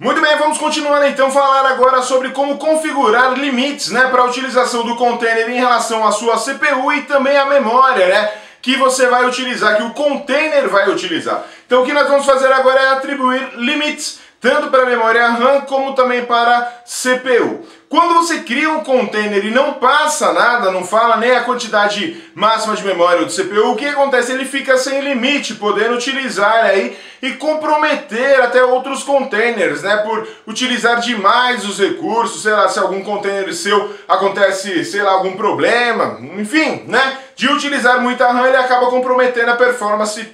Muito bem, vamos continuar então a falar agora sobre como configurar limites, para a utilização do container em relação à sua CPU e também à memória, que você vai utilizar, que o container vai utilizar. Então o que nós vamos fazer agora é atribuir limites, tanto para a memória RAM como também para a CPU. Quando você cria um container e não passa nada, não fala nem a quantidade máxima de memória do CPU, o que acontece? Ele fica sem limite, podendo utilizar aí e comprometer até outros containers, por utilizar demais os recursos, sei lá, se algum container seu acontece, sei lá, algum problema, enfim, de utilizar muita RAM, ele acaba comprometendo a performance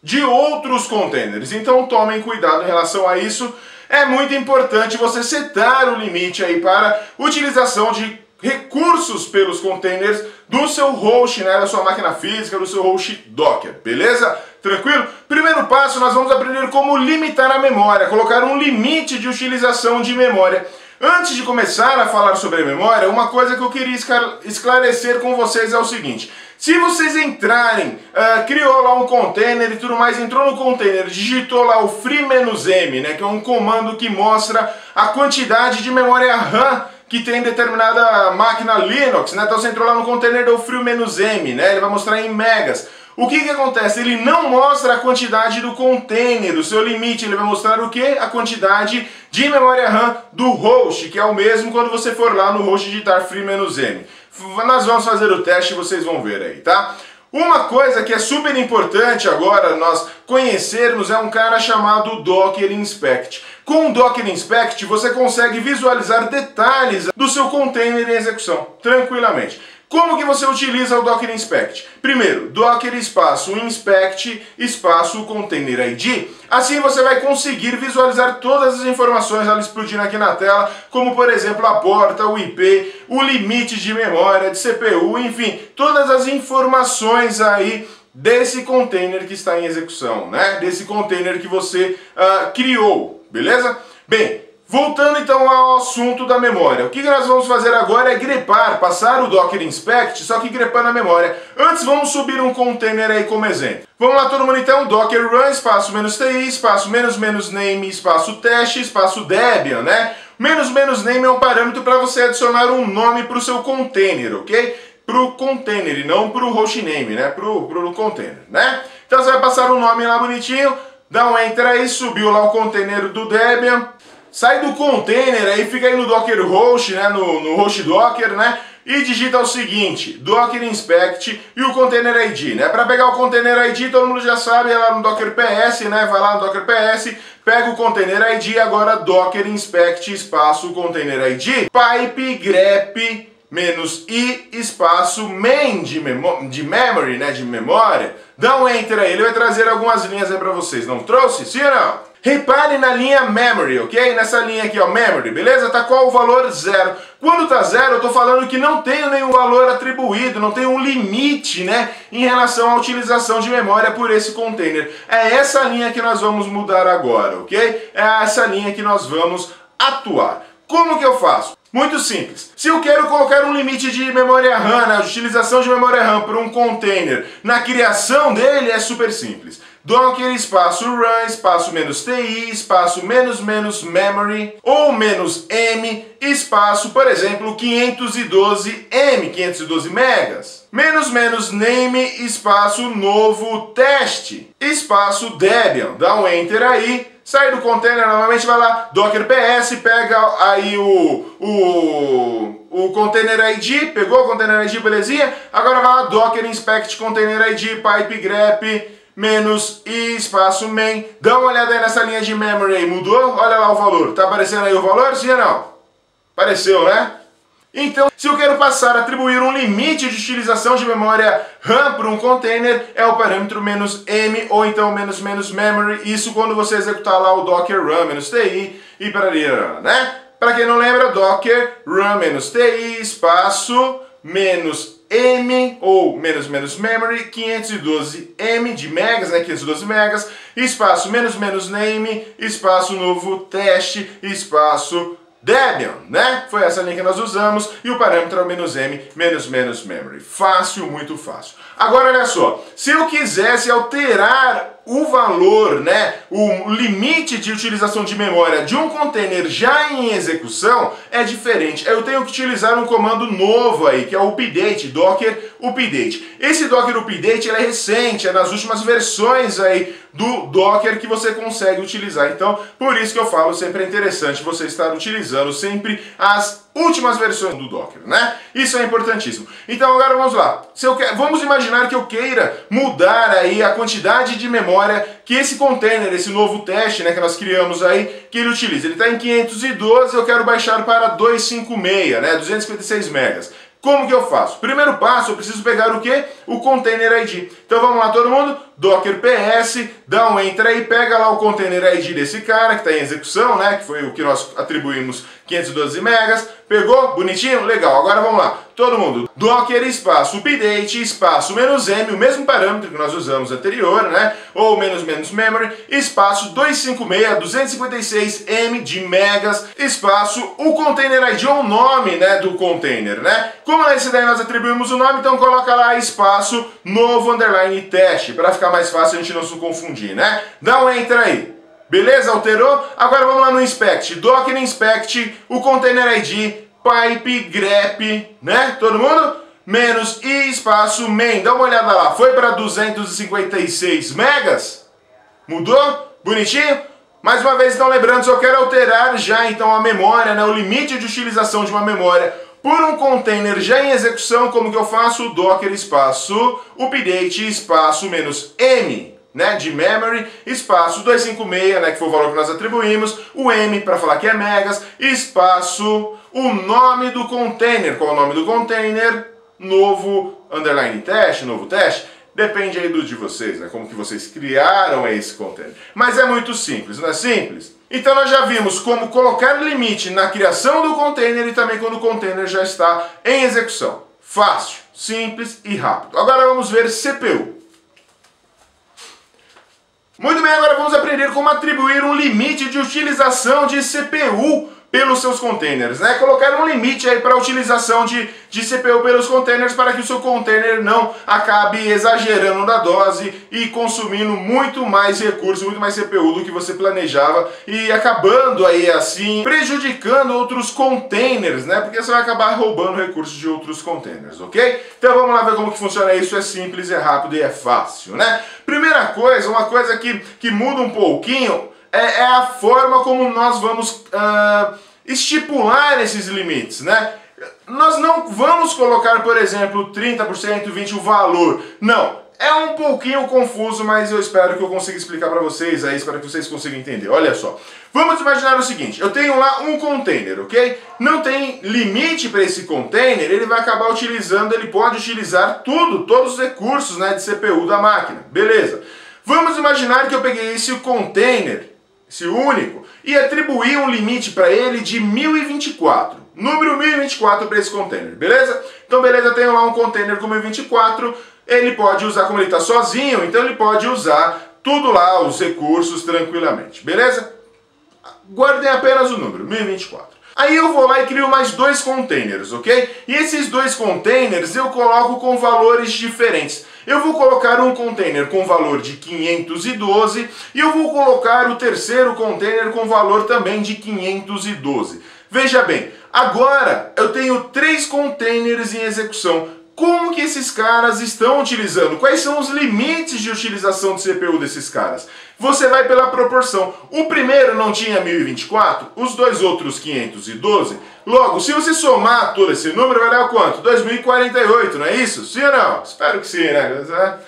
de outros containers. Então tomem cuidado em relação a isso. É muito importante você setar o limite aí para utilização de recursos pelos containers do seu host, da sua máquina física, do seu host Docker, beleza? Tranquilo? Primeiro passo, nós vamos aprender como limitar a memória, colocar um limite de utilização de memória. Antes de começar a falar sobre a memória, uma coisa que eu queria esclarecer com vocês é o seguinte: se vocês entrarem, criou lá um container e tudo mais, entrou no container, digitou lá o free-m, que é um comando que mostra a quantidade de memória RAM que tem determinada máquina Linux, então você entrou lá no container do free-m, ele vai mostrar em megas. O que acontece? Ele não mostra a quantidade do container, o seu limite, ele vai mostrar o que? A quantidade de memória RAM do host, que é o mesmo quando você for lá no host digitar free-m. Nós vamos fazer o teste e vocês vão ver aí, tá? Uma coisa que é super importante agora nós conhecermos é um cara chamado Docker Inspect. Com o Docker Inspect você consegue visualizar detalhes do seu container em execução, tranquilamente. Como que você utiliza o Docker Inspect? Primeiro, Docker espaço Inspect espaço Container ID. Assim você vai conseguir visualizar todas as informações ela explodindo aqui na tela, como por exemplo a porta, o IP, o limite de memória, de CPU, enfim, todas as informações aí desse container que está em execução, desse container que você criou, beleza? Bem, voltando então ao assunto da memória, o que nós vamos fazer agora é grepar, passar o Docker Inspect, só que grepando a memória. Antes vamos subir um container aí como exemplo. Vamos lá todo mundo então, docker run, espaço "-ti", espaço "-name", espaço teste, espaço Debian, "-name" é um parâmetro para você adicionar um nome para o seu container, ok? Para o container e não para o hostname, para o container, Então você vai passar o nome lá bonitinho, dá um enter aí, subiu lá o container do Debian. Sai do container, aí fica aí no Docker Host, no host Docker, e digita o seguinte, Docker Inspect e o Container ID, Para pegar o Container ID, todo mundo já sabe, é lá no Docker PS, vai lá no Docker PS, pega o Container ID, agora Docker Inspect espaço Container ID, pipe grep -i espaço main de memory, de memória. Dá um enter aí, ele vai trazer algumas linhas aí pra vocês, não trouxe? Sim ou não? Repare na linha memory, ok? Nessa linha aqui, ó, memory, beleza? Tá qual o valor? 0. Quando tá 0, eu tô falando que não tem nenhum valor atribuído, não tem um limite, em relação à utilização de memória por esse container. É essa linha que nós vamos mudar agora, ok? É essa linha que nós vamos atuar. Como que eu faço? Muito simples. Se eu quero colocar um limite de memória RAM, de utilização de memória RAM para um container, na criação dele é super simples. Docker espaço run espaço "-ti", espaço "-memory" ou "-m", espaço, por exemplo, 512M, 512 megas. "-name", espaço novo teste, espaço Debian. Dá um enter aí. Sai do container, novamente vai lá, Docker PS, pega aí o Container ID, pegou o Container ID, belezinha? Agora vai lá, Docker Inspect Container ID, pipe grep -i espaço main. Dá uma olhada aí nessa linha de memory aí, mudou? Olha lá o valor, tá aparecendo aí o valor? Sim ou não? Apareceu, Então, se eu quero passar a atribuir um limite de utilização de memória RAM para um container, é o parâmetro "-m" ou então "-memory", isso quando você executar lá o docker run "-ti" e para ali, Para quem não lembra, docker run "-ti", espaço "-m" ou "-memory", 512M de megas, 512 megas, espaço "-name", espaço novo teste, espaço Debian, né? Foi essa linha que nós usamos e o parâmetro é o "-m", "-memory". Fácil, muito fácil. Agora, olha só, se eu quisesse alterar o valor, né, o limite de utilização de memória de um container já em execução, é diferente. Eu tenho que utilizar um comando novo aí, que é o update, docker update. Esse docker update ele é recente, é nas últimas versões aí do Docker que você consegue utilizar. Então, por isso que eu falo, sempre é interessante você estar utilizando sempre as últimas versões do Docker, né? Isso é importantíssimo. Então agora vamos lá. Vamos imaginar que eu queira mudar aí a quantidade de memória que esse container, esse novo teste, né, que nós criamos aí, que ele utiliza. Ele está em 512, eu quero baixar para 256, né, 256 megas. Como que eu faço? Primeiro passo, eu preciso pegar o quê? O Container ID. Então vamos lá todo mundo, Docker PS, dá um enter aí, pega lá o Container ID desse cara que está em execução, né? Que foi o que nós atribuímos 512 megas. Pegou? Bonitinho? Legal. Agora vamos lá. Todo mundo, Docker espaço update espaço "-m", o mesmo parâmetro que nós usamos anterior, né? Ou "-memory", espaço 256, 256 M de megas, espaço o Container ID, ou o nome, né, do container, né? Como nesse daí nós atribuímos o nome, então coloca lá espaço novo underline teste, para ficar mais fácil a gente não se confundir, né? Dá um enter aí. Beleza? Alterou? Agora vamos lá no inspect. Docker inspect, o Container ID, pipe grep, né? Todo mundo? -i espaço main. Dá uma olhada lá. Foi para 256 megas? Mudou? Bonitinho? Mais uma vez, então lembrando, se eu quero alterar já então a memória, né, o limite de utilização de uma memória por um container já em execução, como que eu faço? Docker espaço update espaço "-m", né, de memory, espaço 256, né, que foi o valor que nós atribuímos, o M para falar que é megas, espaço o nome do container. Qual é o nome do container? Novo underline teste, novo teste. Depende aí de vocês, né, como que vocês criaram esse container. Mas é muito simples, não é simples? Então nós já vimos como colocar limite na criação do container e também quando o container já está em execução. Fácil, simples e rápido. Agora vamos ver CPU. Muito bem, agora vamos aprender como atribuir um limite de utilização de CPU pelos seus containers, né? Colocar um limite aí para a utilização de CPU pelos containers para que o seu container não acabe exagerando na dose e consumindo muito mais recursos, muito mais CPU do que você planejava e acabando aí assim prejudicando outros containers, né? Porque você vai acabar roubando recursos de outros containers, ok? Então vamos lá ver como que funciona isso. É simples, é rápido e é fácil, né? Primeira coisa, uma coisa que muda um pouquinho é a forma como nós vamos estipular esses limites, né? Nós não vamos colocar, por exemplo, 30%, 20% o valor. Não, é um pouquinho confuso, mas eu espero que eu consiga explicar para vocês aí, espero que vocês consigam entender. Olha só, vamos imaginar o seguinte, eu tenho lá um container, ok? Não tem limite para esse container, ele vai acabar utilizando, ele pode utilizar todos os recursos, né, de CPU da máquina, beleza? Vamos imaginar que eu peguei esse container, esse único, e atribuí um limite para ele de 1024. Número 1024 para esse container, beleza? Então, beleza, eu tenho lá um container com 1024, ele pode usar, como ele está sozinho, então ele pode usar tudo lá, os recursos, tranquilamente, beleza? Guardem apenas o número, 1024. Aí eu vou lá e crio mais dois containers, ok? E esses dois containers eu coloco com valores diferentes. Eu vou colocar um container com valor de 512 e eu vou colocar o terceiro container com valor também de 512. Veja bem, agora eu tenho 3 containers em execução. Como que esses caras estão utilizando? Quais são os limites de utilização de CPU desses caras? Você vai pela proporção. O primeiro não tinha 1024, os dois outros 512. Logo, se você somar todo esse número, vai dar quanto? 2048, não é isso? Sim ou não? Espero que sim, né?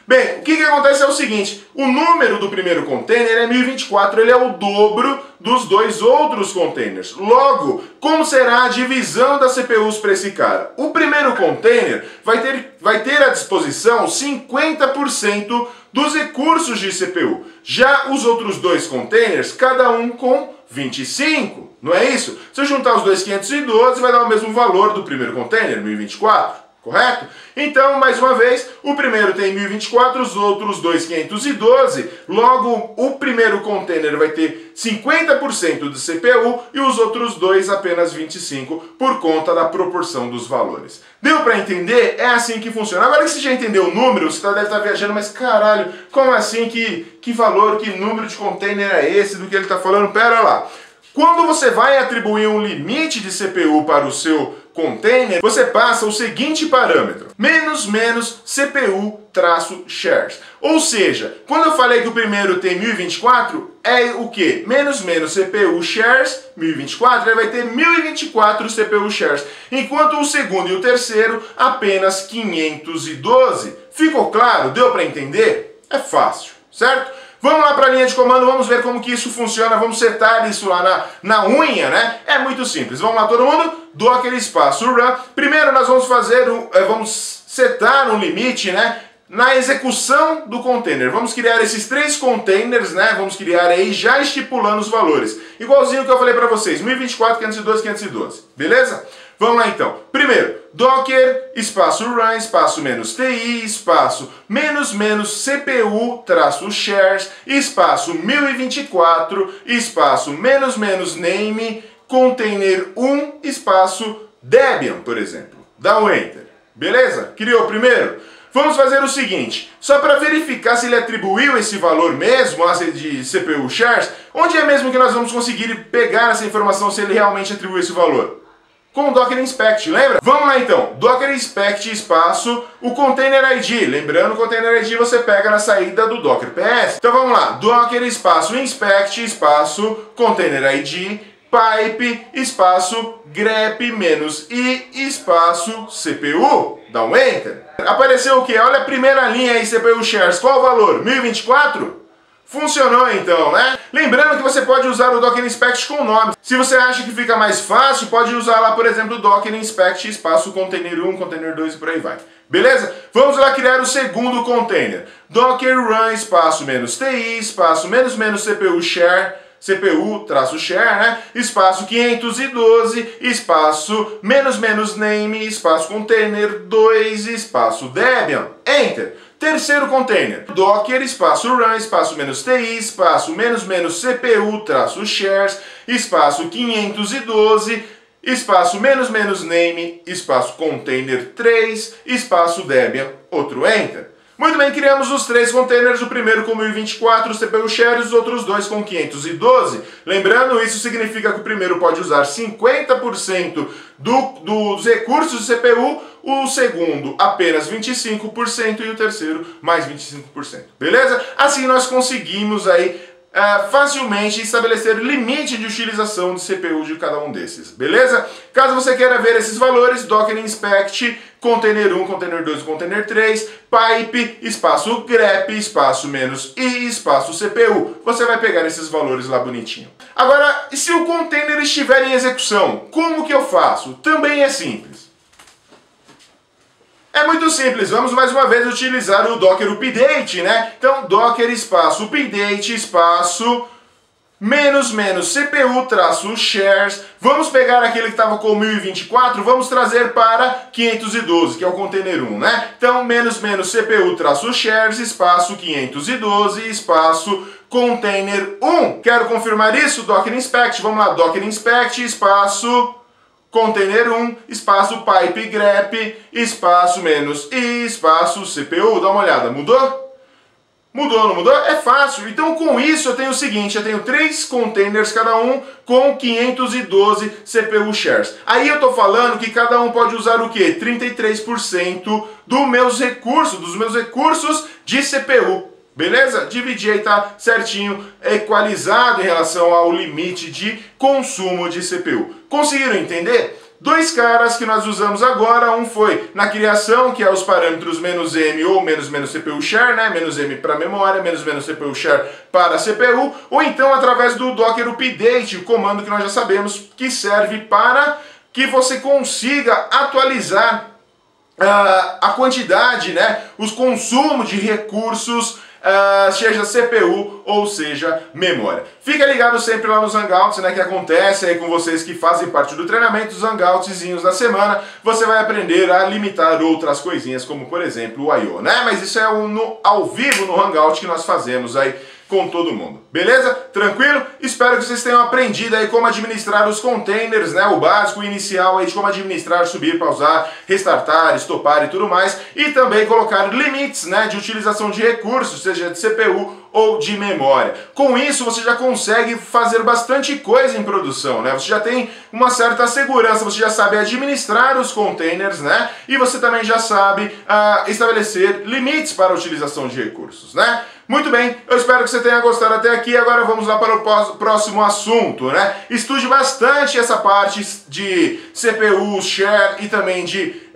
Bem, o que acontece é o seguinte, o número do primeiro container é 1024, ele é o dobro dos dois outros containers. Logo, como será a divisão das CPUs para esse cara? O primeiro container vai ter à disposição 50% dos recursos de CPU. Já os outros dois containers, cada um com 25, não é isso? Se eu juntar os dois 512, vai dar o mesmo valor do primeiro container, 1024. correto? Então, mais uma vez, o primeiro tem 1024, os outros dois 512, logo o primeiro container vai ter 50% de CPU e os outros dois apenas 25% por conta da proporção dos valores. Deu para entender? É assim que funciona. Agora que você já entendeu o número, você deve estar viajando, mas caralho, como assim? Que valor, que número de container é esse do que ele está falando? Pera lá. Quando você vai atribuir um limite de CPU para o seu container, você passa o seguinte parâmetro: menos CPU-shares. Ou seja, quando eu falei que o primeiro tem 1024, é o quê? Menos CPU-shares, 1024, ele vai ter 1024 CPU-shares. Enquanto o segundo e o terceiro, apenas 512. Ficou claro? Deu para entender? É fácil, certo? Vamos lá para a linha de comando, vamos ver como que isso funciona, vamos setar isso lá na unha, né? É muito simples. Vamos lá todo mundo? Docker espaço run. Primeiro nós vamos vamos setar um limite, né? Na execução do container. Vamos criar esses 3 containers, né? Vamos criar aí já estipulando os valores. Igualzinho que eu falei para vocês, 1024, 512, 512. Beleza? Vamos lá então. Primeiro, docker espaço run espaço -ti espaço CPU-shares espaço 1024 espaço -name container 1 espaço Debian, por exemplo. Dá um enter. Beleza? Criou o primeiro? Vamos fazer o seguinte, só para verificar se ele atribuiu esse valor mesmo de CPU shares, onde é mesmo que nós vamos conseguir pegar essa informação se ele realmente atribuiu esse valor? Com o Docker Inspect, lembra? Vamos lá então, Docker Inspect espaço, o Container ID, lembrando o Container ID você pega na saída do Docker PS. Então vamos lá, Docker espaço Inspect espaço, Container ID, pipe espaço, grep -i espaço, CPU, dá um Enter. Apareceu o que? Olha a primeira linha aí, CPU shares, qual o valor? 1024? Funcionou então, né? Lembrando que você pode usar o Docker Inspect com nome. Se você acha que fica mais fácil, pode usar lá, por exemplo, o Docker Inspect espaço container 1, container 2 e por aí vai. Beleza? Vamos lá criar o segundo container. Docker run espaço -ti espaço CPU share, CPU-share, né? Espaço 512, espaço -name, espaço container 2, espaço Debian. Enter. Terceiro container, Docker espaço run espaço -ti espaço CPU-shares espaço 512 espaço -name espaço container 3 espaço Debian, outro Enter. Muito bem, criamos os 3 containers, o primeiro com 1024 CPU shares, os outros dois com 512. Lembrando, isso significa que o primeiro pode usar 50% dos recursos de CPU, o segundo apenas 25% e o terceiro mais 25%. Beleza? Assim nós conseguimos aí facilmente estabelecer limite de utilização de CPU de cada um desses, beleza? Caso você queira ver esses valores, Docker Inspect, container 1, container 2, container 3, pipe, espaço grep, espaço -i, espaço CPU. Você vai pegar esses valores lá bonitinho. Agora, se o container estiver em execução, como que eu faço? Também é simples. É muito simples, vamos mais uma vez utilizar o Docker Update, né? Então, Docker espaço Update espaço CPU-shares. Vamos pegar aquele que estava com 1024, vamos trazer para 512, que é o container 1, né? Então, CPU-shares espaço 512 espaço container 1. Quero confirmar isso? Docker Inspect, vamos lá, Docker Inspect espaço container 1, espaço pipe grep, espaço -i, espaço CPU. Dá uma olhada, mudou? Mudou, não mudou? É fácil. Então com isso eu tenho o seguinte, eu tenho 3 containers, cada um com 512 CPU shares. Aí eu estou falando que cada um pode usar o quê? 33% dos meus recursos de CPU. Beleza? Dividi aí, tá certinho, equalizado em relação ao limite de consumo de CPU. Conseguiram entender? 2 caras que nós usamos agora, um foi na criação, que é os parâmetros "-m" ou "-CPU share", né? "-m" para memória, "-CPU share" para CPU, ou então através do Docker Update, o comando que nós já sabemos que serve para que você consiga atualizar a quantidade, né? Os consumos de recursos seja CPU ou seja memória. Fica ligado sempre lá nos Hangouts, né, que acontece aí com vocês que fazem parte do treinamento, os Hangoutzinhos da semana. Você vai aprender a limitar outras coisinhas, como por exemplo o I/O, né? Mas isso é ao vivo no Hangout que nós fazemos aí com todo mundo. Beleza? Tranquilo? Espero que vocês tenham aprendido aí como administrar os containers, né? O básico, o inicial aí de como administrar, subir, pausar, restartar, estopar e tudo mais. E também colocar limites, né, de utilização de recursos, seja de CPU ou de memória. Com isso você já consegue fazer bastante coisa em produção, né? Você já tem uma certa segurança, você já sabe administrar os containers, né? E você também já sabe estabelecer limites para a utilização de recursos, né? Muito bem, eu espero que você tenha gostado até aqui. Agora vamos lá para o próximo assunto, né? Estude bastante essa parte de CPU, share e também de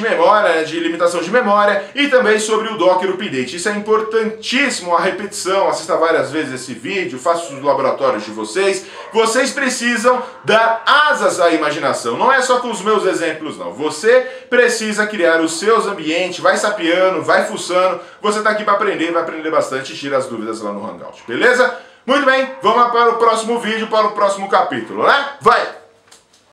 memória, né? De limitação de memória, e também sobre o Docker Update. Isso é importantíssimo, a repetição, assista várias vezes esse vídeo, faça os laboratórios de vocês. Vocês precisam dar asas à imaginação, não é só com os meus exemplos não. Você precisa criar os seus ambientes, vai sapeando, vai fuçando, você está aqui para aprender, vai aprender bastante e tira as dúvidas lá no Hangout, beleza? Muito bem, vamos lá para o próximo vídeo, para o próximo capítulo, né? Vai!